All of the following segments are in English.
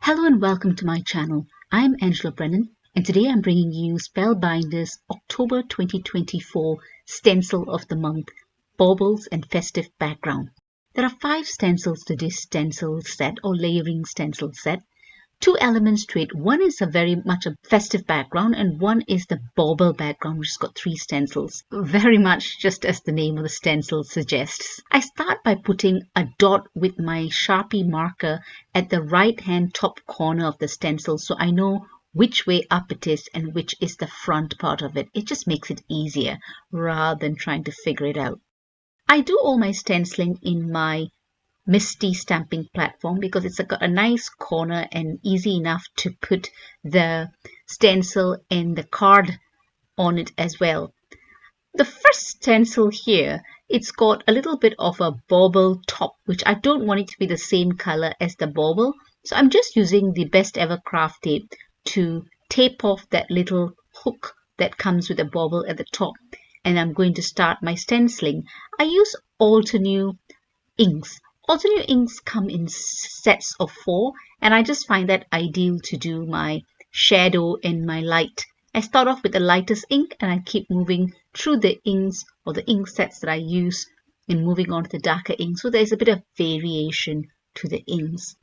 Hello and welcome to my channel. I'm Angela Brennan and today I'm bringing you Spellbinders October 2024 Stencil of the Month, Baubles and Festive Background. There are 5 stencils to this stencil set or layering stencil set. 2 elements to it. One is very much a festive background and one is the bauble background, which has got 3 stencils. Very much just as the name of the stencil suggests. I start by putting a dot with my Sharpie marker at the right hand top corner of the stencil so I know which way up it is and which is the front part of it. It just makes it easier rather than trying to figure it out. I do all my stenciling in my Misty stamping platform because it's got a nice corner and easy enough to put the stencil and the card on it as well. The first stencil here, it's got a little bit of a bauble top, which I don't want it to be the same color as the bauble. So I'm just using the Best Ever craft tape to tape off that little hook that comes with a bauble at the top. And I'm going to start my stenciling. I use Altenew inks. Altenew inks come in sets of 4 and I just find that ideal to do my shadow and my light. I start off with the lightest ink and I keep moving through the inks or the ink sets that I use and moving on to the darker ink, so there's a bit of variation to the inks.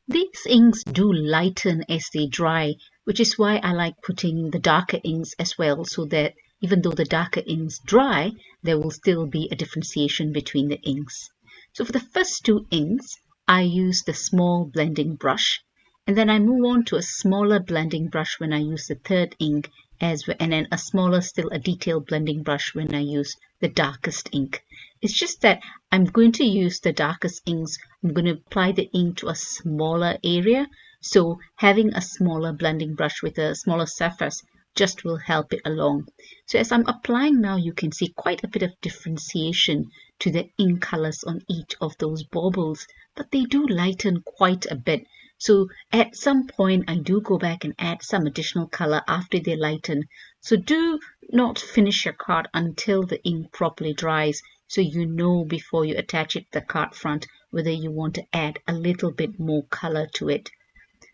These inks do lighten as they dry, which is why I like putting the darker inks as well, so that even though the darker inks dry, there will still be a differentiation between the inks. So for the first 2 inks, I use the small blending brush and then I move on to a smaller blending brush when I use the 3rd ink and then a smaller still a detailed blending brush when I use the darkest ink. It's just that I'm going to use the darkest inks. I'm going to apply the ink to a smaller area. So having a smaller blending brush with a smaller surface just will help it along. So as I'm applying now, you can see quite a bit of differentiation to the ink colors on each of those baubles, but they do lighten quite a bit. So at some point I do go back and add some additional color after they lighten. So do not finish your card until the ink properly dries, so you know before you attach it to the card front whether you want to add a little bit more color to it.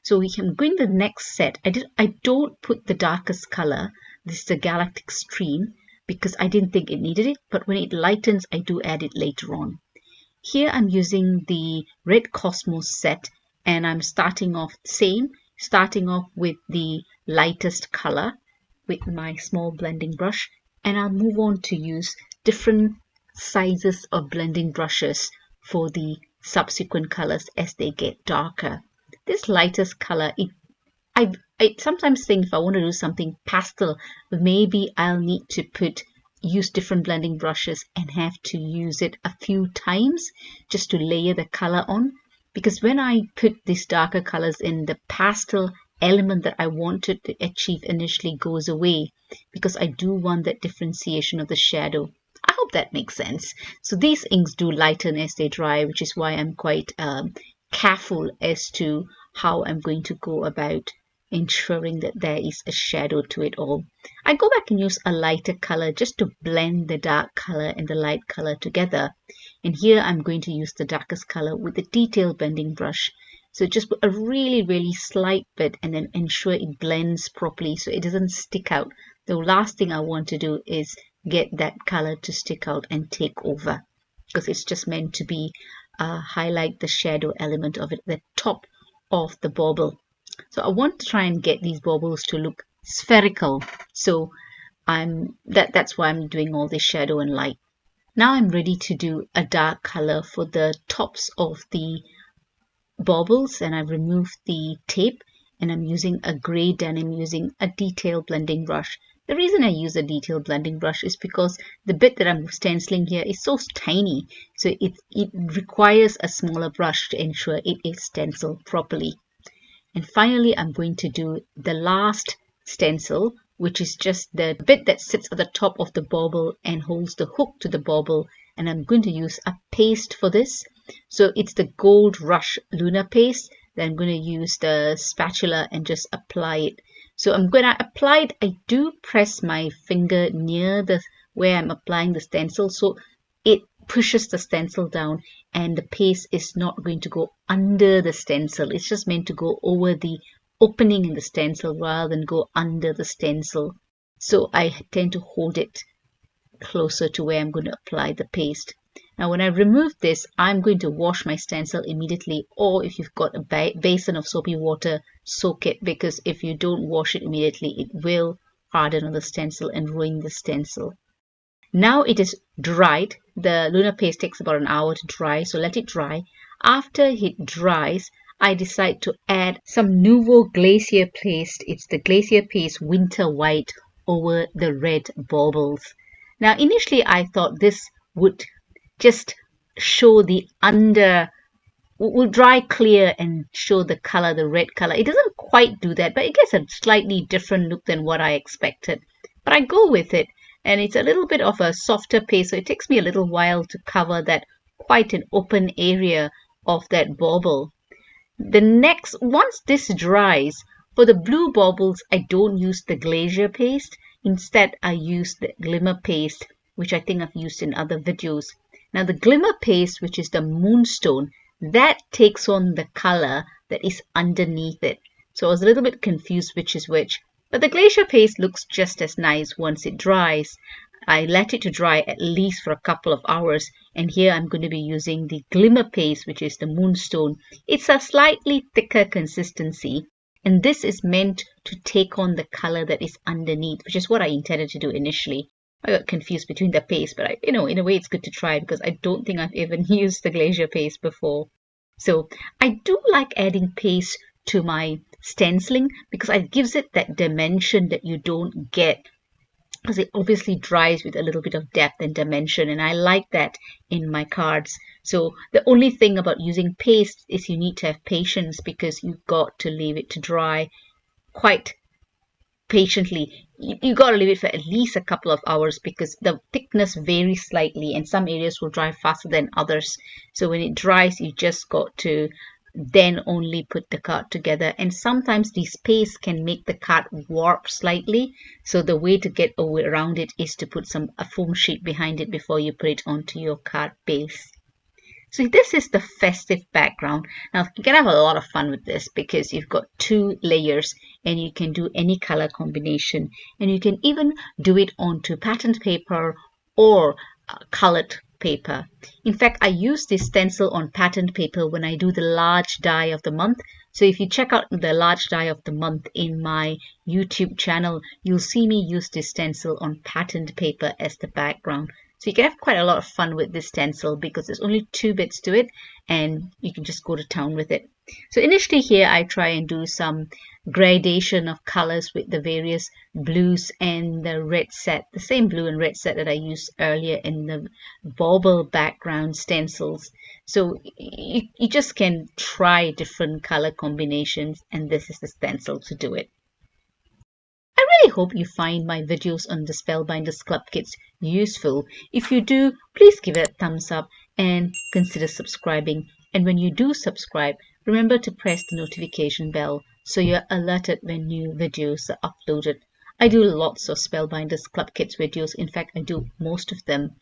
So we can go in the next set. I don't put the darkest color. This is the Galactic Stream because I didn't think it needed it, but when it lightens I do add it later on. Here I'm using the Red Cosmos set and I'm starting off with the lightest color with my small blending brush, and I'll move on to use different sizes of blending brushes for the subsequent colors as they get darker. This lightest color, I sometimes think if I want to do something pastel, maybe I'll need to use different blending brushes and have to use it a few times just to layer the color on. Because when I put these darker colors in, the pastel element that I wanted to achieve initially goes away because I do want that differentiation of the shadow. I hope that makes sense. So these inks do lighten as they dry, which is why I'm quite careful as to how I'm going to go about ensuring that there is a shadow to it all. I go back and use a lighter color just to blend the dark color and the light color together. And here I'm going to use the darkest color with the detailed blending brush. So just put a really slight bit and then ensure it blends properly so it doesn't stick out. The last thing I want to do is get that color to stick out and take over, because it's just meant to be highlight the shadow element of it at the top of the bauble. So I want to try and get these baubles to look spherical. So that's why I'm doing all this shadow and light. Now I'm ready to do a dark color for the tops of the baubles, and I've removed the tape and I'm using a grey denim using a detailed blending brush. The reason I use a detailed blending brush is because the bit that I'm stenciling here is so tiny, so it requires a smaller brush to ensure it is stenciled properly. And finally I'm going to do the last stencil, which is just the bit that sits at the top of the bauble and holds the hook to the bauble, and I'm going to use a paste for this. So it's the Gold Rush Lunar paste. Then I'm going to use the spatula and just apply it. So I'm going to apply it. I do press my finger near where I'm applying the stencil so it pushes the stencil down and the paste is not going to go under the stencil. It's just meant to go over the opening in the stencil rather than go under the stencil. So I tend to hold it closer to where I'm going to apply the paste. Now when I remove this, I'm going to wash my stencil immediately, or if you've got a basin of soapy water, soak it, because if you don't wash it immediately, it will harden on the stencil and ruin the stencil. Now it is dried. The Lunar paste takes about an hour to dry, so let it dry. After it dries, I decide to add some Nouveau Glacier paste. It's the Glacier paste Winter White over the red baubles. Now initially I thought this would just show the will dry clear and show the color, the red color. It doesn't quite do that, but it gets a slightly different look than what I expected. But I go with it, and it's a little bit of a softer paste, so it takes me a little while to cover that quite an open area of that bauble. Once this dries, for the blue baubles, I don't use the glacier paste. Instead, I use the Glimmer paste, which I think I've used in other videos. Now, the Glimmer paste, which is the moonstone, that takes on the color that is underneath it. So I was a little bit confused which is which. But the glacier paste looks just as nice once it dries. I let it to dry at least for a couple of hours, and here I'm going to be using the Glimmer paste, which is the moonstone. It's a slightly thicker consistency, and this is meant to take on the color that is underneath, which is what I intended to do initially. I got confused between the paste, but in a way it's good to try because I don't think I've even used the glacier paste before. So I do like adding paste to my stenciling because it gives it that dimension that you don't get, because it obviously dries with a little bit of depth and dimension, and I like that in my cards. So the only thing about using paste is you need to have patience, because you've got to leave it to dry quite patiently. You got to leave it for at least a couple of hours because the thickness varies slightly, and some areas will dry faster than others. So when it dries, you just got to then only put the card together. And sometimes these pastes can make the card warp slightly, so the way to get around it is to put a foam sheet behind it before you put it onto your card base. So this is the festive background. Now you can have a lot of fun with this because you've got 2 layers and you can do any color combination, and you can even do it onto patterned paper or colored paper. In fact, I use this stencil on patterned paper when I do the large die of the month. So if you check out the large die of the month in my YouTube channel, you'll see me use this stencil on patterned paper as the background. So you can have quite a lot of fun with this stencil because there's only 2 bits to it and you can just go to town with it. So initially here I try and do some gradation of colors with the various blues and the red set, the same blue and red set that I used earlier in the bauble background stencils. So you just can try different color combinations, and this is the stencil to do it. I really hope you find my videos on the Spellbinders Clubkits useful. If you do, please give it a thumbs up and consider subscribing. And when you do subscribe, remember to press the notification bell so you're alerted when new videos are uploaded. I do lots of Spellbinders Clubkits videos. In fact, I do most of them.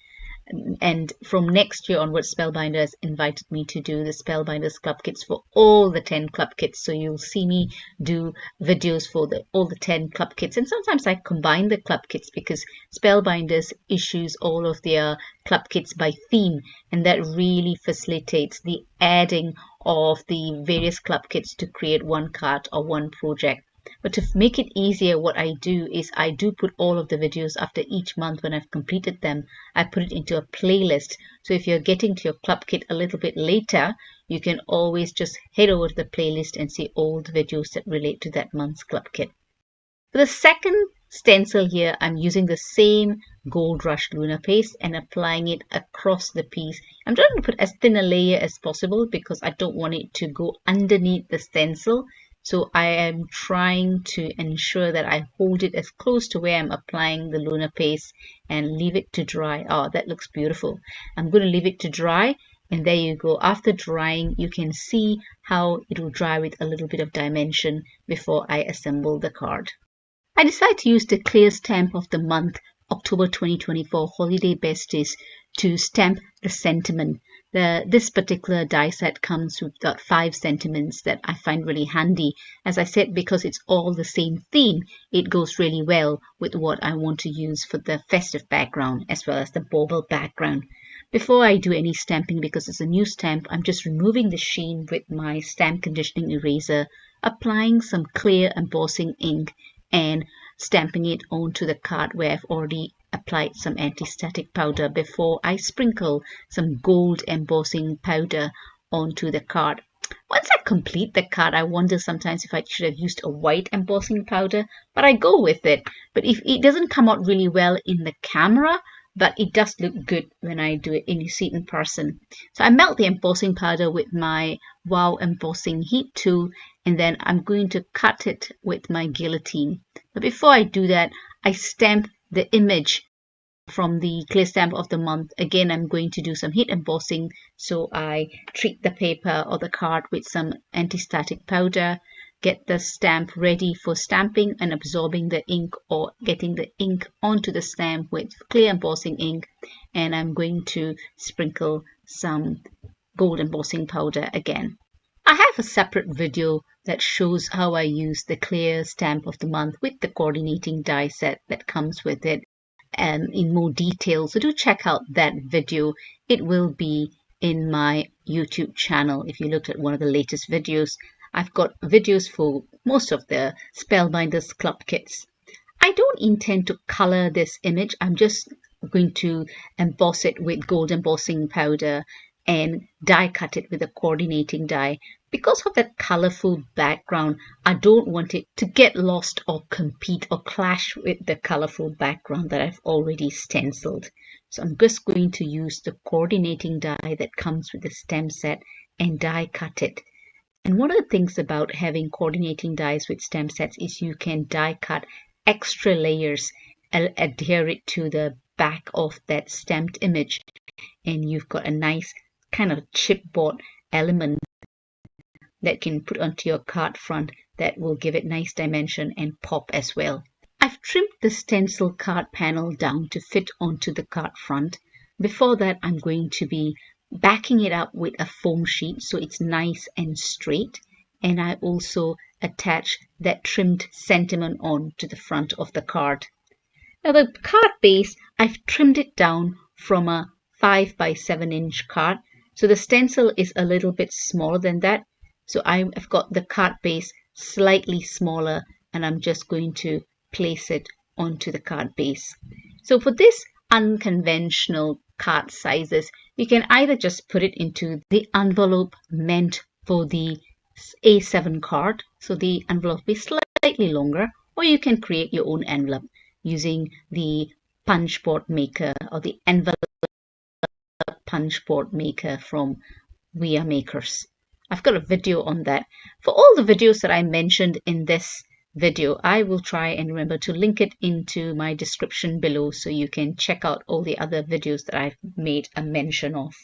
And from next year onwards, Spellbinders invited me to do the Spellbinders Clubkits for all the 10 Clubkits. So you'll see me do videos for all the 10 Clubkits. And sometimes I combine the Clubkits because Spellbinders issues all of their Clubkits by theme. And that really facilitates the adding of the various Clubkits to create one card or one project. But to make it easier, what I do is I do put all of the videos after each month when I've completed them. I put it into a playlist. So if you're getting to your Clubkit a little bit later, you can always just head over to the playlist and see all the videos that relate to that month's Clubkit. For the second stencil here, I'm using the same Gold Rush Lunar paste and applying it across the piece. I'm trying to put as thin a layer as possible because I don't want it to go underneath the stencil. So I am trying to ensure that I hold it as close to where I'm applying the Lunar paste and leave it to dry. Oh, that looks beautiful. I'm going to leave it to dry, and there you go. After drying, you can see how it will dry with a little bit of dimension before I assemble the card. I decided to use the clear stamp of the month, October 2024 Holiday Besties, to stamp the sentiment. This particular die set comes with about 5 sentiments that I find really handy. As I said, because it's all the same theme, it goes really well with what I want to use for the festive background as well as the bauble background. Before I do any stamping, because it's a new stamp, I'm just removing the sheen with my stamp conditioning eraser, applying some clear embossing ink and stamping it onto the card where I've already applied some anti-static powder before I sprinkle some gold embossing powder onto the card. Once I complete the card, I wonder sometimes if I should have used a white embossing powder, but I go with it. But if it doesn't come out really well in the camera, but it does look good when I do it and you see it in person. So I melt the embossing powder with my Wow embossing heat tool, and then I'm going to cut it with my guillotine. But before I do that, I stamp the image from the clear stamp of the month. Again, I'm going to do some heat embossing, so I treat the paper or the card with some anti-static powder, get the stamp ready for stamping and absorbing the ink or getting the ink onto the stamp with clear embossing ink, and I'm going to sprinkle some gold embossing powder again. I have a separate video that shows how I use the clear stamp of the month with the coordinating die set that comes with it in more detail, so do check out that video. It will be in my YouTube channel. If you looked at one of the latest videos, I've got videos for most of the Spellbinders Clubkits. I don't intend to color this image. I'm just going to emboss it with gold embossing powder and die cut it with a coordinating die. Because of that colorful background, I don't want it to get lost or compete or clash with the colorful background that I've already stenciled. So I'm just going to use the coordinating die that comes with the stamp set and die cut it. And one of the things about having coordinating dies with stamp sets is you can die cut extra layers and adhere it to the back of that stamped image, and you've got a nice kind of chipboard element that can put onto your card front that will give it nice dimension and pop as well. I've trimmed the stencil card panel down to fit onto the card front. Before that, I'm going to be backing it up with a foam sheet so it's nice and straight, and I also attach that trimmed sentiment on to the front of the card. Now the card base, I've trimmed it down from a 5 by 7 inch card, so the stencil is a little bit smaller than that. So I've got the card base slightly smaller, and I'm just going to place it onto the card base. So for this unconventional card sizes, you can either just put it into the envelope meant for the A7 card, so the envelope is slightly longer, or you can create your own envelope using the punch board maker or the envelope punch board maker from We Are Makers. I've got a video on that. For all the videos that I mentioned in this video, I will try and remember to link it into my description below so you can check out all the other videos that I've made a mention of.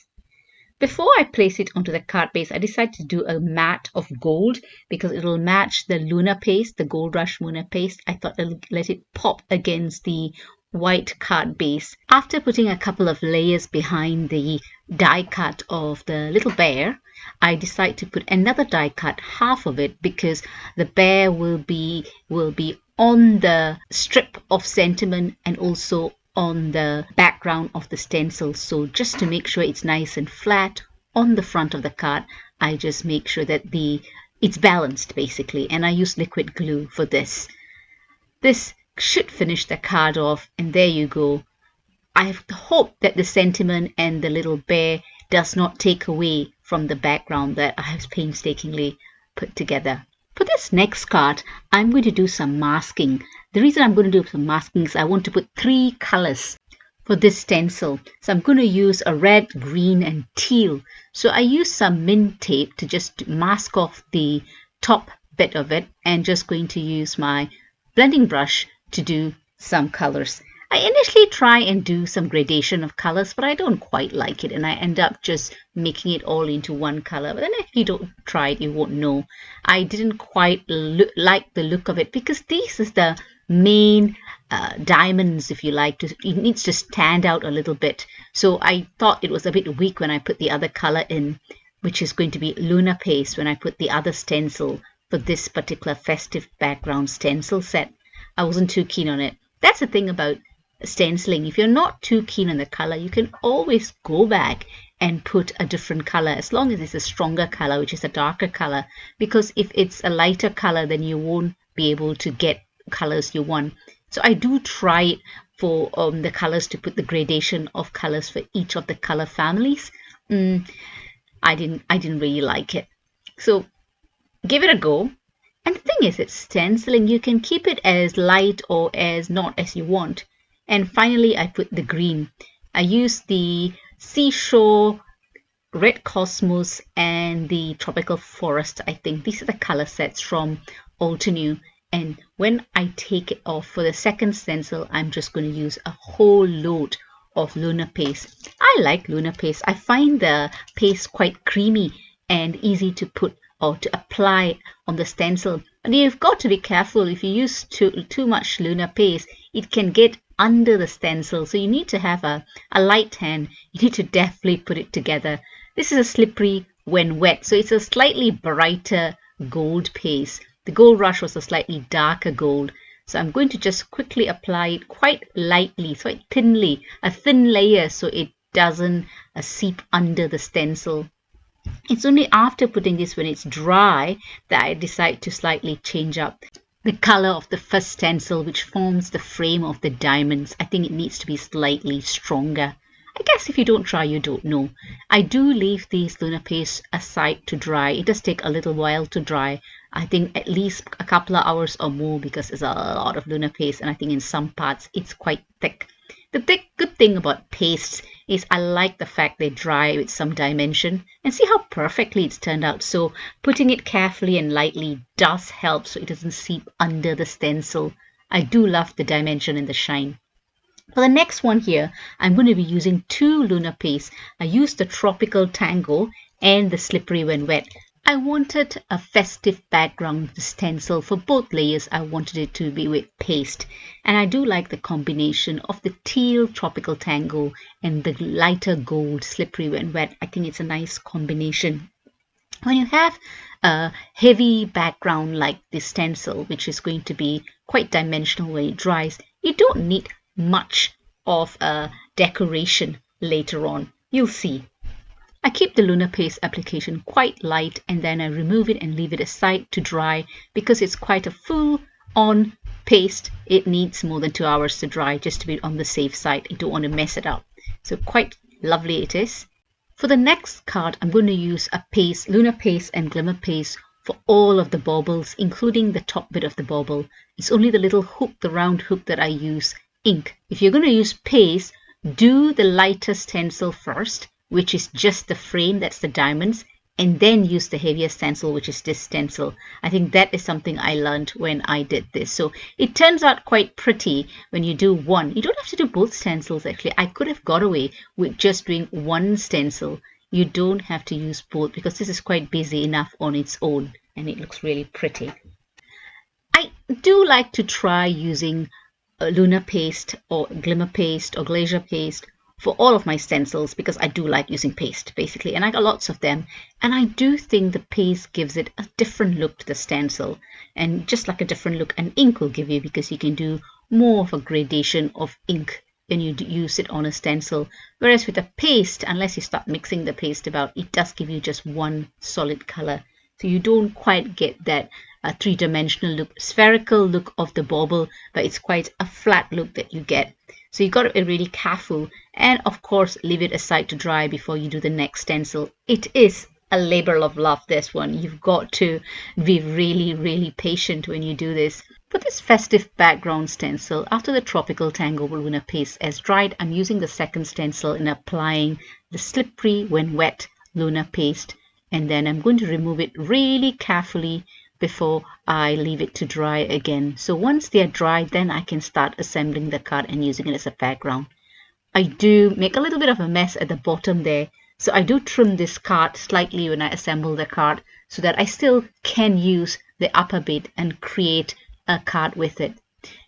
Before I place it onto the card base, I decided to do a matte of gold because it will match the Lunar paste, the Gold Rush Lunar paste. I thought I'll let it pop against the white card base. After putting a couple of layers behind the die cut of the little bear, I decide to put another die cut, half of it, because the bear will be on the strip of sentiment and also on the background of the stencil. So just to make sure it's nice and flat on the front of the card, I just make sure that it's balanced basically, and I use liquid glue for this. This should finish the card off, and there you go. I hope that the sentiment and the little bear does not take away from the background that I have painstakingly put together. For this next card, I'm going to do some masking. The reason I'm going to do some masking is I want to put 3 colors for this stencil. So I'm going to use a red, green and teal. So I use some mint tape to just mask off the top bit of it, and just going to use my blending brush to do some colors. I initially try and do some gradation of colors, but I don't quite like it, and I end up just making it all into one color. But then if you don't try it, you won't know. I didn't quite like the look of it because this is the main diamonds, if you like. It needs to stand out a little bit. So I thought it was a bit weak when I put the other color in, which is going to be Lunar paste, when I put the other stencil for this particular festive background stencil set. I wasn't too keen on it. That's the thing about stenciling. If you're not too keen on the color, you can always go back and put a different color, as long as it's a stronger color, which is a darker color, because if it's a lighter color, then you won't be able to get colors you want. So I do try it for the colors, to put the gradation of colors for each of the color families. I didn't really like it. So give it a go. And the thing is, it's stenciling. You can keep it as light or as not as you want. And finally, I put the green. I used the Seashore, Red Cosmos, and the Tropical Forest. I think these are the color sets from Altenew. And when I take it off for the second stencil, I'm just going to use a whole load of Lunar paste. I like Lunar paste. I find the paste quite creamy and easy to put or to apply on the stencil. But you've got to be careful. If you use too much Lunar paste, it can get under the stencil. So you need to have a light hand. You need to definitely put it together. This is a slippery when wet. So it's a slightly brighter gold paste. The Gold Rush was a slightly darker gold. So I'm going to just quickly apply it quite lightly, quite thinly, a thin layer, so it doesn't seep under the stencil. It's only after putting this, when it's dry, that I decide to slightly change up the color of the first stencil, which forms the frame of the diamonds. I think it needs to be slightly stronger. I guess if you don't try, you don't know. I do leave these Lunar paste aside to dry. It does take a little while to dry. I think at least a couple of hours or more, because there's a lot of Lunar paste, and I think in some parts it's quite thick. The good thing about pastes is I like the fact they dry with some dimension, and see how perfectly it's turned out. So putting it carefully and lightly does help, so it doesn't seep under the stencil. I do love the dimension and the shine. For the next one here, I'm going to be using two Lunar pastes. I used the Tropical Tango and the Slippery When Wet. I wanted a festive background stencil for both layers. I wanted it to be with paste. And I do like the combination of the teal Tropical Tango and the lighter gold Slippery When Wet. I think it's a nice combination. When you have a heavy background like this stencil, which is going to be quite dimensional when it dries, you don't need much of a decoration later on. You'll see. I keep the Lunar paste application quite light, and then I remove it and leave it aside to dry, because it's quite a full-on paste. It needs more than 2 hours to dry, just to be on the safe side. You don't want to mess it up. So quite lovely it is. For the next card, I'm going to use a paste, Lunar paste and Glimmer paste, for all of the baubles, including the top bit of the bauble. It's only the little hook, the round hook, that I use ink. If you're going to use paste, do the lighter stencil first, which is just the frame, that's the diamonds, and then use the heavier stencil, which is this stencil. I think that is something I learned when I did this. So it turns out quite pretty when you do one. You don't have to do both stencils, actually. I could have got away with just doing one stencil. You don't have to use both, because this is quite busy enough on its own, and it looks really pretty. I do like to try using Lunar paste or Glimmer paste or Glacier paste for all of my stencils, because I do like using paste, basically, and I got lots of them. And I do think the paste gives it a different look to the stencil, and just like a different look an ink will give you, because you can do more of a gradation of ink when you use it on a stencil. Whereas with a paste, unless you start mixing the paste about, it does give you just one solid color. So you don't quite get that three-dimensional look, spherical look of the bauble, but it's quite a flat look that you get. So you got to be really careful, and of course leave it aside to dry before you do the next stencil. It is a labor of love, this one. You've got to be really patient when you do this. For this festive background stencil, after the Tropical Tango Lunar paste has dried, I'm using the second stencil and applying the Slippery When Wet Lunar paste, and then I'm going to remove it really carefully before I leave it to dry again. So once they are dry, then I can start assembling the card and using it as a background. I do make a little bit of a mess at the bottom there, so I do trim this card slightly when I assemble the card, so that I still can use the upper bit and create a card with it.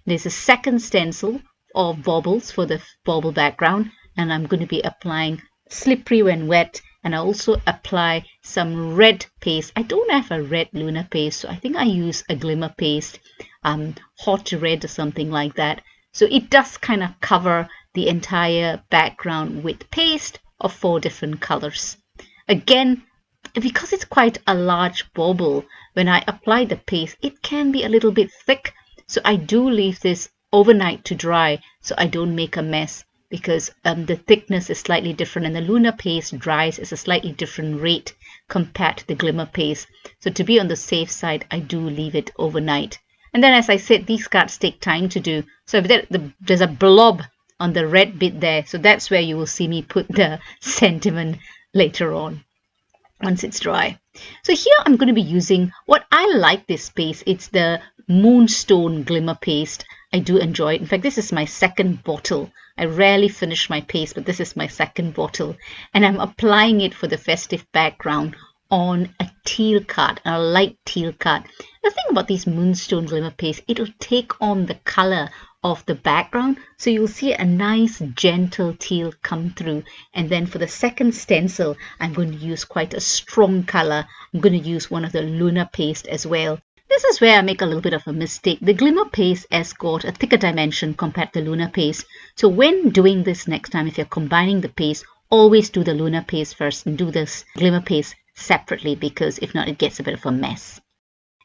There's a second stencil of baubles for the bauble background, and I'm going to be applying slippery when wet, and I also apply some red paste. I don't have a red Lunar paste, so I think I use a Glimmer paste, hot red or something like that. So it does kind of cover the entire background with paste of 4 different colors. Again, because it's quite a large bauble, when I apply the paste, it can be a little bit thick. So I do leave this overnight to dry so I don't make a mess, because the thickness is slightly different and the Lunar paste dries at a slightly different rate compared to the Glimmer paste. So to be on the safe side, I do leave it overnight. And then, as I said, these cards take time to do. So if there's a blob on the red bit there, so that's where you will see me put the sentiment later on, once it's dry. So here I'm going to be using what I like this paste. It's the Moonstone Glimmer paste. I do enjoy it. In fact, this is my second bottle. I rarely finish my paste, but this is my second bottle. And I'm applying it for the festive background on a teal card, a light teal card. The thing about these Moonstone Glimmer paste, it'll take on the color of the background, so you'll see a nice gentle teal come through. And then for the second stencil, I'm going to use quite a strong color. I'm going to use one of the Lunar paste as well. This is where I make a little bit of a mistake. The Glimmer paste has got a thicker dimension compared to the Lunar paste. So when doing this next time, if you're combining the paste, always do the Lunar paste first and do this Glimmer paste separately, because if not, it gets a bit of a mess.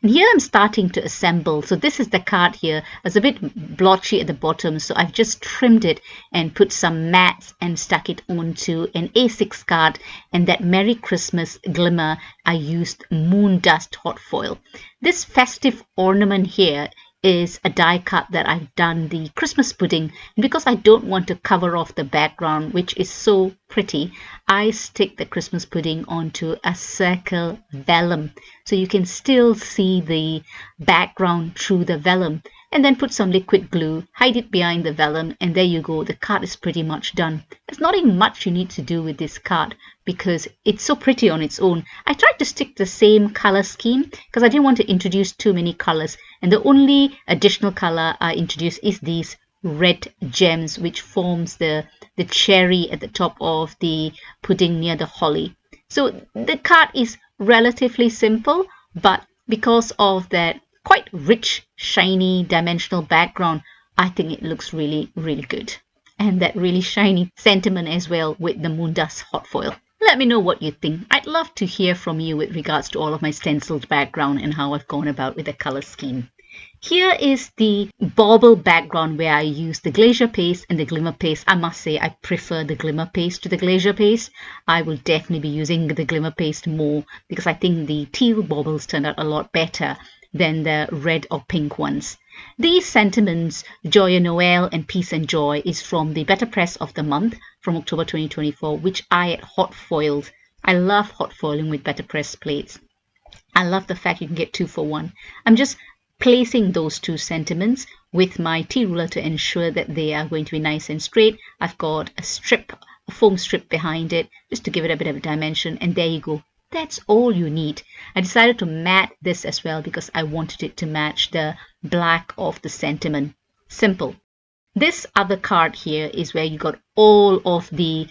And here I'm starting to assemble. So this is the card here. It's a bit blotchy at the bottom, so I've just trimmed it and put some mats and stuck it onto an A6 card. And that Merry Christmas Glimmer, I used Moon Dust hot foil. This festive ornament here is a die cut that I've done the Christmas pudding, and because I don't want to cover off the background, which is so pretty, I stick the Christmas pudding onto a circle vellum so you can still see the background through the vellum, and then put some liquid glue, hide it behind the vellum, and there you go. The card is pretty much done. There's not even much you need to do with this card because it's so pretty on its own. I tried to stick the same color scheme because I didn't want to introduce too many colors, and the only additional color I introduced is these red gems, which forms the cherry at the top of the pudding near the holly. So the card is relatively simple, but because of that quite rich, shiny, dimensional background, I think it looks really, really good. And that really shiny sentiment as well with the Moon Dust hot foil. Let me know what you think. I'd love to hear from you with regards to all of my stenciled background and how I've gone about with the color scheme. Here is the bauble background where I use the glacier paste and the Glimmer paste. I must say I prefer the Glimmer paste to the glacier paste. I will definitely be using the Glimmer paste more because I think the teal baubles turned out a lot better than the red or pink ones. These sentiments, Joy and Noel and Peace and Joy, is from the BetterPress of the month from October 2024, which I had hot foiled. I love hot foiling with BetterPress plates. I love the fact you can get 2 for 1. I'm just placing those 2 sentiments with my T-ruler to ensure that they are going to be nice and straight. I've got a foam strip behind it just to give it a bit of a dimension, and there you go. That's all you need. I decided to matte this as well because I wanted it to match the black of the sentiment. Simple. This other card here is where you got all of the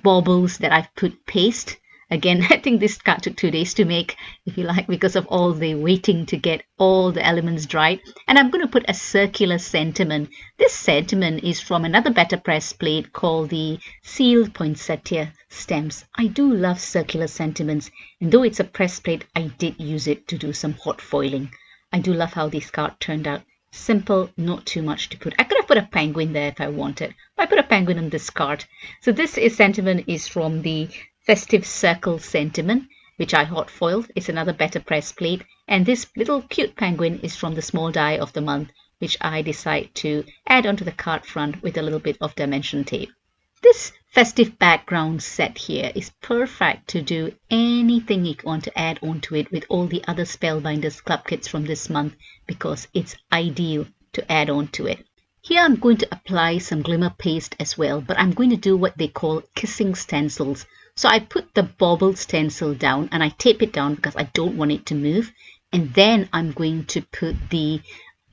baubles that I've put paste. Again, I think this card took 2 days to make, if you like, because of all the waiting to get all the elements dried. And I'm going to put a circular sentiment. This sentiment is from another BetterPress plate called the Sealed Poinsettia Stems. I do love circular sentiments, and though it's a press plate, I did use it to do some hot foiling. I do love how this card turned out. Simple, not too much to put. I could have put a penguin there if I wanted, but I put a penguin on this card. So this sentiment is from the Festive Circle Sentiment, which I hot foiled. It's another BetterPress plate, and this little cute penguin is from the Small Die of the Month, which I decide to add onto the card front with a little bit of dimension tape. This festive background set here is perfect to do anything you want to add onto it with all the other Spellbinders Clubkits from this month, because it's ideal to add onto it. Here I'm going to apply some Glimmer paste as well, but I'm going to do what they call kissing stencils. So I put the bauble stencil down and I tape it down because I don't want it to move. And then I'm going to put the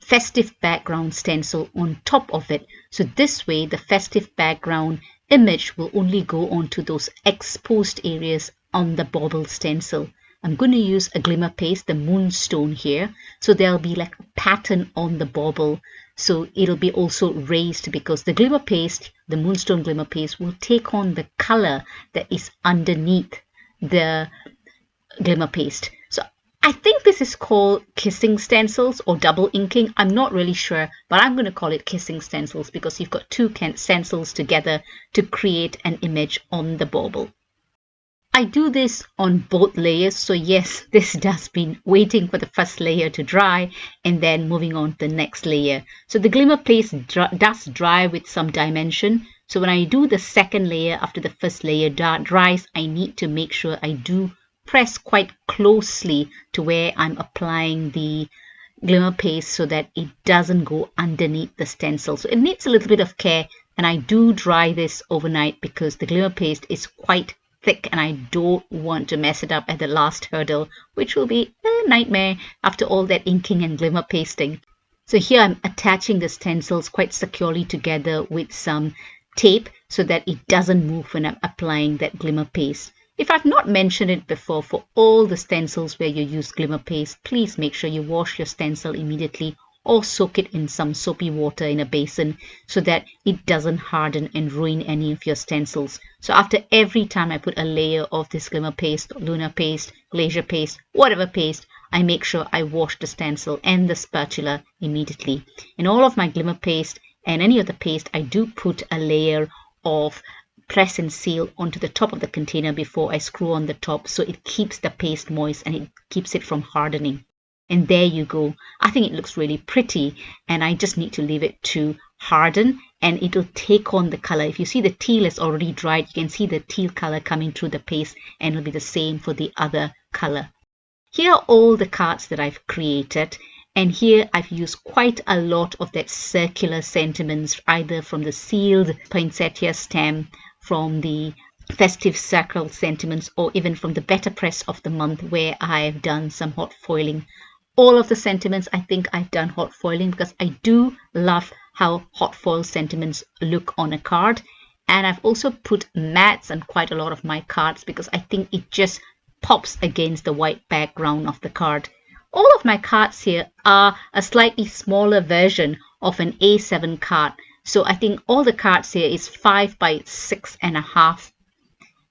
Festive background stencil on top of it. So this way the festive background image will only go onto those exposed areas on the bauble stencil. I'm going to use a glimmer paste, the moonstone here, so there'll be like a pattern on the bauble. So it'll be also raised because the glimmer paste, the moonstone glimmer paste, will take on the color that is underneath the glimmer paste. So I think this is called kissing stencils or double inking. I'm not really sure, but I'm going to call it kissing stencils because you've got two stencils together to create an image on the bauble. I do this on both layers, so yes, this does mean waiting for the first layer to dry and then moving on to the next layer. So the glimmer paste does dry with some dimension. So when I do the second layer after the first layer dries, I need to make sure I do press quite closely to where I'm applying the glimmer paste so that it doesn't go underneath the stencil. So it needs a little bit of care, and I do dry this overnight because the glimmer paste is quite thick and I don't want to mess it up at the last hurdle, which will be a nightmare after all that inking and glimmer pasting. So here I'm attaching the stencils quite securely together with some tape so that it doesn't move when I'm applying that glimmer paste. If I've not mentioned it before, for all the stencils where you use glimmer paste, please make sure you wash your stencil immediately or soak it in some soapy water in a basin so that it doesn't harden and ruin any of your stencils. So after every time I put a layer of this glimmer paste, lunar paste, glacier paste, whatever paste, I make sure I wash the stencil and the spatula immediately. In all of my glimmer paste and any other paste, I do put a layer of press and seal onto the top of the container before I screw on the top, so it keeps the paste moist and it keeps it from hardening. And there you go. I think it looks really pretty, and I just need to leave it to harden and it'll take on the color. If you see the teal is already dried, you can see the teal color coming through the paste, and it'll be the same for the other color. Here are all the cards that I've created, and here I've used quite a lot of that circular sentiments, either from the sealed Poinsettia stem, from the festive circle sentiments, or even from the BetterPress of the month where I've done some hot foiling. All of the sentiments, I think I've done hot foiling because I do love how hot foil sentiments look on a card. And I've also put mattes on quite a lot of my cards because I think it just pops against the white background of the card. All of my cards here are a slightly smaller version of an A7 card. So I think all the cards here is 5 by 6.5.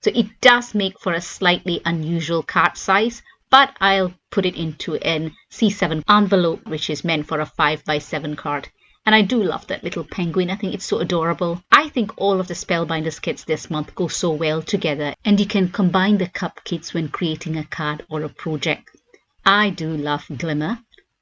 So it does make for a slightly unusual card size, but I'll put it into an C7 envelope, which is meant for a 5 by 7 card. And I do love that little penguin. I think it's so adorable. I think all of the Spellbinders kits this month go so well together, and you can combine the cup kits when creating a card or a project. I do love Glimmer.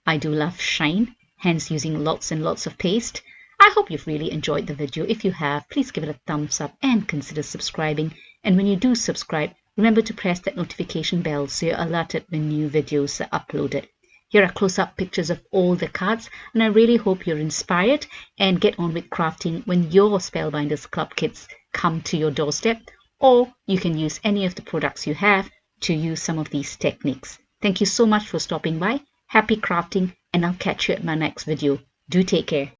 I do love Shine, hence using lots and lots of paste. I hope you've really enjoyed the video. If you have, please give it a thumbs up and consider subscribing. And when you do subscribe, remember to press that notification bell so you're alerted when new videos are uploaded. Here are close-up pictures of all the cards, and I really hope you're inspired and get on with crafting when your Spellbinders club kits come to your doorstep, or you can use any of the products you have to use some of these techniques. Thank you so much for stopping by. Happy crafting, and I'll catch you at my next video. Do take care.